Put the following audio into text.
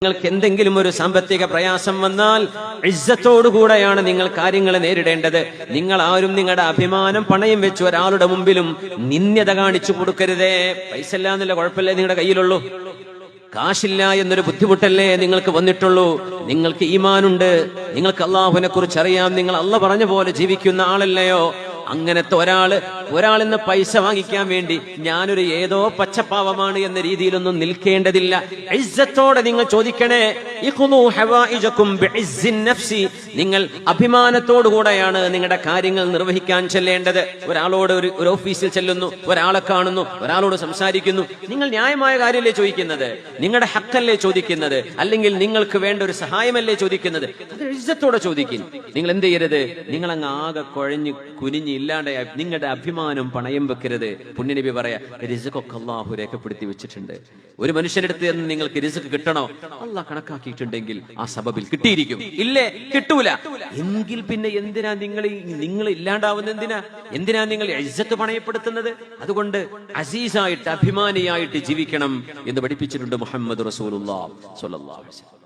നിങ്ങൾക്ക് എന്തെങ്കിലും ഒരു സാമ്പത്തിക പ്രയാസം വന്നാൽ ഇസ്സത്തോടുകൂടെയാണ് നിങ്ങൾ കാര്യങ്ങൾ നേരിടേണ്ടത്. നിങ്ങൾ ആരും നിങ്ങളുടെ അഭിമാനം പണയം വെച്ച് ഒരാളുടെ മുമ്പിലും നിന്ദ്യത കാണിച്ചു കൊടുക്കരുതേ. പൈസ ഇല്ല എന്നുള്ള കുഴപ്പമില്ലേ നിങ്ങളുടെ കയ്യിലുള്ളൂ, കാശില്ല എന്നൊരു ബുദ്ധിമുട്ടല്ലേ നിങ്ങൾക്ക് വന്നിട്ടുള്ളൂ. നിങ്ങൾക്ക് ഈമാനുണ്ട്, നിങ്ങൾക്ക് അള്ളാഹുവിനെ കുറിച്ച് അറിയാം, നിങ്ങൾ അള്ളാഹ് പറഞ്ഞ പോലെ ജീവിക്കുന്ന ആളല്ലയോ. അങ്ങനത്തെ ഒരാളിന്ന് പൈസ വാങ്ങിക്കാൻ വേണ്ടി ഞാനൊരു ഏതോ പച്ചപ്പാവമാണ് എന്ന രീതിയിലൊന്നും നിൽക്കേണ്ടതില്ല. ഇസ്സത്തോടെ നിങ്ങൾ ചോദിക്കണേ. നിങ്ങൾ അഭിമാനത്തോടുകൂടെയാണ് നിങ്ങളുടെ കാര്യങ്ങൾ നിർവഹിക്കാൻ ചെല്ലേണ്ടത്. ഒരാളോട് ഒരു ഓഫീസിൽ ചെല്ലുന്നു, ഒരാളെ കാണുന്നു, ഒരാളോട് സംസാരിക്കുന്നു, നിങ്ങൾ ന്യായമായ കാര്യമല്ലേ ചോദിക്കുന്നത്, നിങ്ങളുടെ ഹക്കല്ലേ ചോദിക്കുന്നത്, അല്ലെങ്കിൽ നിങ്ങൾക്ക് വേണ്ട ഒരു സഹായമല്ലേ ചോദിക്കുന്നത്, അത് ഇസ്സത്തോടെ ചോദിക്കും. നിങ്ങൾ എന്ത് ചെയ്യരുത്, നിങ്ങൾ അങ്ങ് ആകെ കുഴഞ്ഞ് കുനിഞ്ഞ് ഇല്ലാണ്ടായി നിങ്ങളുടെ അഭിമാനം പണയം വെക്കരുത്. പുണ്യനബി പറയാ, റിസ്ഖൊക്കെ അല്ലാഹു രേഖപ്പെടുത്തി വെച്ചിട്ടുണ്ട്. ഒരു മനുഷ്യനെടുത്ത് നിന്ന് നിങ്ങൾക്ക് റിസ്ഖ് കിട്ടണോ, അല്ലാഹ് കണക്കാക്കിയിട്ടുണ്ടെങ്കിൽ ആ സബബിൽ കിട്ടിയിരിക്കും. ഇല്ലേ, കിട്ടൂല എങ്കിൽ പിന്നെ എന്തിനാ നിങ്ങൾ ഇല്ലാണ്ടാവുന്ന, എന്തിനാ നിങ്ങൾ ഇസ്സത്ത് പണയപ്പെടുത്തുന്നത്? അതുകൊണ്ട് അസീസായിട്ട് അഭിമാനിയായിട്ട് ജീവിക്കണം എന്ന് പഠിപ്പിച്ചിട്ടുണ്ട് മുഹമ്മദ് റസൂലുള്ളാഹി സ്വല്ലല്ലാഹു അലൈഹി വസല്ലം.